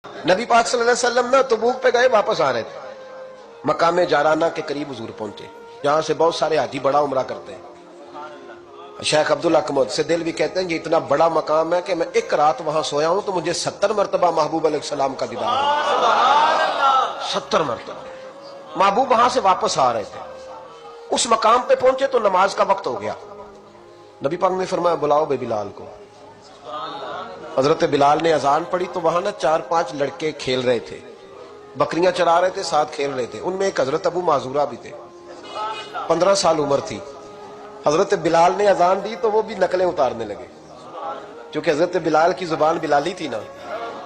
نبی پاک صلی اللہ علیہ وسلم نا تبوک پہ گئے، واپس آ رہے تھے، مقام جارانہ کے قریب حضور پہنچے، جہاں سے بہت سارے حاجی بڑا عمرہ کرتے ہیں۔ شیخ عبداللہ سے دل بھی کہتے ہیں یہ اتنا بڑا مقام ہے کہ میں ایک رات وہاں سویا ہوں تو مجھے 70 مرتبہ محبوب علیہ السلام کا دیدار ہوا۔ 70 مرتبہ محبوب وہاں سے واپس آ رہے تھے، اس مقام پہ پہنچے تو نماز کا وقت ہو گیا۔ نبی پاک نے فرمایا بلاؤ بے بلال کو۔ حضرت بلال نے اذان پڑھی تو وہاں نا 4-5 لڑکے کھیل رہے تھے، بکریاں چرا رہے تھے، ساتھ کھیل رہے تھے۔ ان میں ایک حضرت ابو معذورہ بھی تھے، 15 سال عمر تھی۔ حضرت بلال نے اذان دی تو وہ بھی نقلیں اتارنے لگے، چونکہ حضرت بلال کی زبان بلالی تھی نا،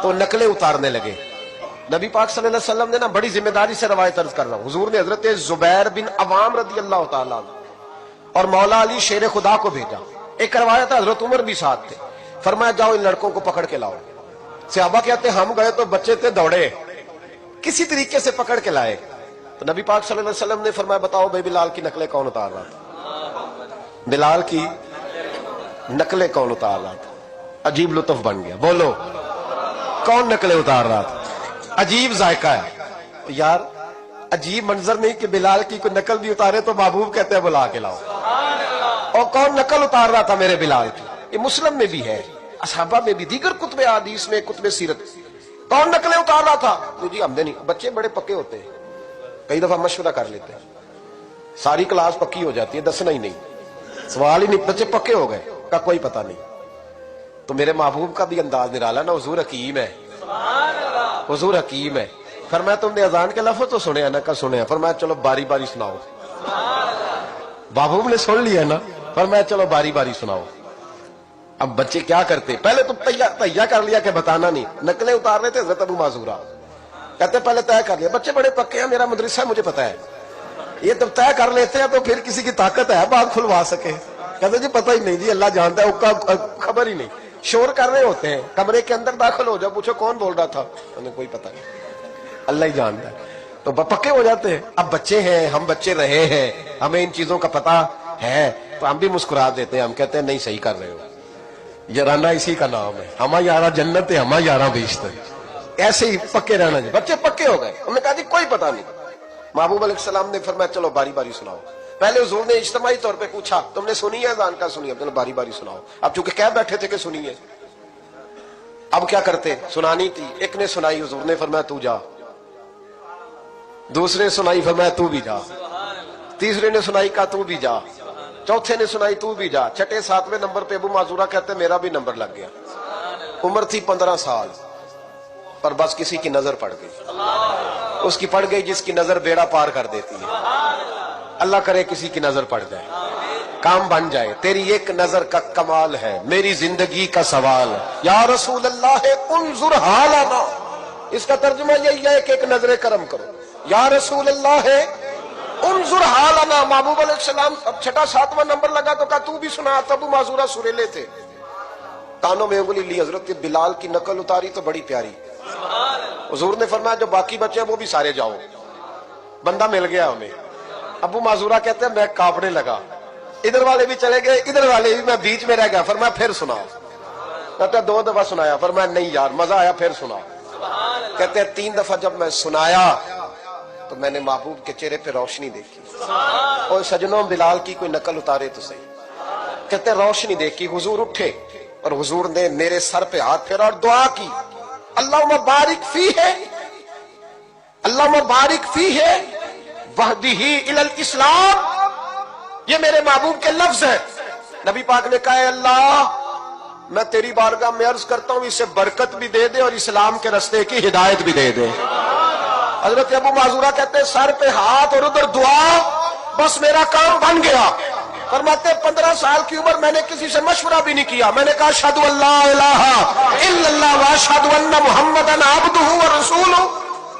تو نقلیں اتارنے لگے۔ نبی پاک صلی اللہ علیہ وسلم نے نا بڑی ذمہ داری سے روایت عرض کر رہا ہوں، حضور نے حضرت زبیر بن عوام رضی اللہ تعالیٰ اور مولا علی شیر خدا کو بھیجا۔ ایک روایت ہے حضرت عمر بھی ساتھ تھے، فرمایا جاؤ ان لڑکوں کو پکڑ کے لاؤ۔ صحابہ کہتے ہم گئے تو بچے تھے، دوڑے، کسی طریقے سے پکڑ کے لائے۔ تو نبی پاک صلی اللہ علیہ وسلم نے فرمایا بتاؤ بھائی بلال کی نقلیں کون اتار رہا تھا؟ بلال کی نقلیں کون اتار رہا تھا؟ عجیب لطف بن گیا، بولو کون نقلیں اتار رہا تھا؟ عجیب ذائقہ ہے یار، عجیب منظر نہیں کہ بلال کی کوئی نقل بھی اتارے تو محبوب کہتے ہیں بلا کے لاؤ۔ اور کون نقل اتار رہا تھا میرے بلال کی؟ یہ مسلم میں بھی ہے، اصحابہ میں بھی، دیگر کتب حدیث میں، کتب سیرت۔ کون نقلیں اتار رہا تھا؟ جی ہم نے نہیں، بچے بڑے پکے ہوتے ہیں، کئی دفعہ مشورہ کر لیتے ہیں، ساری کلاس پکی ہو جاتی ہے، دسنا ہی نہیں، سوال ہی نہیں، بچے پکے ہو گئے کا کوئی پتہ نہیں۔ تو میرے محبوب کا بھی انداز نرالا نا، حضور حکیم ہے، حضور حکیم ہے۔ فرمایا تم نے اذان کے لفظ تو سنے ہیں نا؟ کا سنے ہیں۔ فرمایا چلو باری باری سناؤ۔ محبوب نے سن لیا نا، فرمایا چلو باری باری سناؤ۔ اب بچے کیا کرتے، پہلے تو تیار کر لیا کہ بتانا نہیں، نقلیں اتار رہے تھے حضرت ابو معذورہ، کہتے پہلے طے کر لیا، بچے بڑے پکے ہیں، میرا مدرسہ ہے مجھے پتا ہے، یہ تو طے کر لیتے ہیں تو پھر کسی کی طاقت ہے بات کھلوا سکے۔ کہتے جی پتہ ہی نہیں جی، اللہ جانتا ہے، اس کا خبر ہی نہیں، شور کر رہے ہوتے ہیں، کمرے کے اندر داخل ہو جاؤ، پوچھو کون بول رہا تھا، انہیں کوئی پتہ نہیں، اللہ ہی جانتا ہے۔ تو پکے ہو جاتے ہیں۔ اب بچے ہیں، ہم بچے رہے ہیں، ہمیں ان چیزوں کا پتہ ہے تو ہم بھی مسکرا دیتے ہیں، ہم کہتے ہیں نہیں صحیح کر رہے ہو، یارانہ اسی کا نام ہے، ہما یارہ جنت ہے، ہما یارہ بیشتر، ایسے ہی پکے رہنا جی۔ بچے پکے ہو گئے، انہوں نے کہا جی کوئی پتہ نہیں۔ محبوب علیہ السلام نے فرمایا چلو باری باری سناؤ۔ پہلے حضور نے اجتماعی طور پہ پوچھا تم نے سنی ہے اذان کا؟ سنی ہے، چلو باری باری سناؤ۔ اب چونکہ کہہ بیٹھے تھے کہ سنی ہے، اب کیا کرتے، سنانی تھی۔ ایک نے سنائی، حضور نے فرمایا تو جا، دوسرے نے سنائی، فرمایا تو بھی جا، تیسرے نے سنائی، کہا تو بھی جا، چوتھے نے سنائی، تو بھی جا، چھٹے 7ویں نمبر پہ ابو معذورہ کہتے میرا بھی نمبر لگ گیا۔ عمر تھی 15 سال، پر بس کسی کی نظر پڑ گئی، اس کی پڑ گئی جس کی نظر بیڑا پار کر دیتی ہے۔ اللہ کرے کسی کی نظر پڑ جائے، کام بن جائے۔ تیری ایک نظر کا کمال ہے، میری زندگی کا سوال ہے، یا رسول اللہ انظر حالنا، اس کا ترجمہ یہی ہے کہ ایک نظر کرم کرو، یا رسول اللہ انظر حالنا۔ محبوب علیہ السلام اب چھٹا 7واں نمبر لگا تو کہا تو بھی سنا۔ ابو معذورہ سریلے تھے، کانوں میں انگلی لی، حضرت بلال کی نقل اتاری تو بڑی پیاری۔ حضور نے فرمایا جو باقی بچے ہیں وہ بھی سارے جاؤ، بندہ مل گیا ہمیں۔ ابو معذورہ کہتے ہیں میں کانپنے لگا، ادھر والے بھی چلے گئے، ادھر والے بھی، میں بیچ میں رہ گیا۔ فرمایا پھر سنا، کہتے 2 دفعہ سنایا، فرمایا نہیں یار مزہ آیا، پھر سنا۔ کہتے 3 دفعہ جب میں سنایا تو میں نے محبوب کے چہرے پہ روشنی دیکھی۔ اور سجنوں بلال کی کوئی نقل اتارے تو صحیح، کہتے روشنی دیکھی، حضور اٹھے اور حضور نے میرے سر پہ ہاتھ پھیرا اور دعا کی، اللہم بارک فیہ، اللہم بارک فیہ وہدہ الی الاسلام۔ یہ میرے محبوب کے لفظ ہیں۔ نبی پاک نے کہا اے اللہ میں تیری بارگاہ میں عرض کرتا ہوں اسے برکت بھی دے دے اور اسلام کے رستے کی ہدایت بھی دے دے۔ حضرت ابو معذورہ کہتے ہیں سر پہ ہاتھ اور ادھر دعا، بس میرا کام بن گیا۔ فرماتے 15 سال کی عمر میں نے کسی سے مشورہ بھی نہیں کیا، میں نے کہا اشہد ان لا الہ الا اللہ واشہد ان محمدن عبدہ ورسولہ۔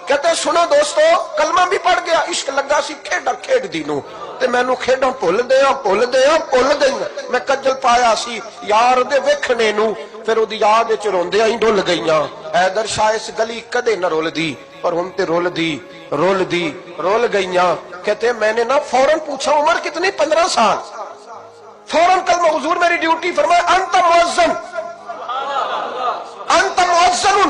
کہتے سنو دوستو کلمہ بھی پڑھ گیا، عشق لگا سی کھیڈا کھیڈ دینوں تے مینوں کھیڈاں بھول گئی، میں کجل پایا سی یار دے ویکھنے نوں، پھر اودی یاد وچ روندیاں ہی ڈل گئیاں۔ حیدر شاہ اس گلی کدے نہ رول دی، پر ہن تے رول گئیاں۔ کہتے میں نے نا فوراً پوچھا عمر کتنی؟ 15 سال۔ فوراً کلمہ حضور میری ڈیوٹی، فرمایا انت مؤذن، انت مؤذن،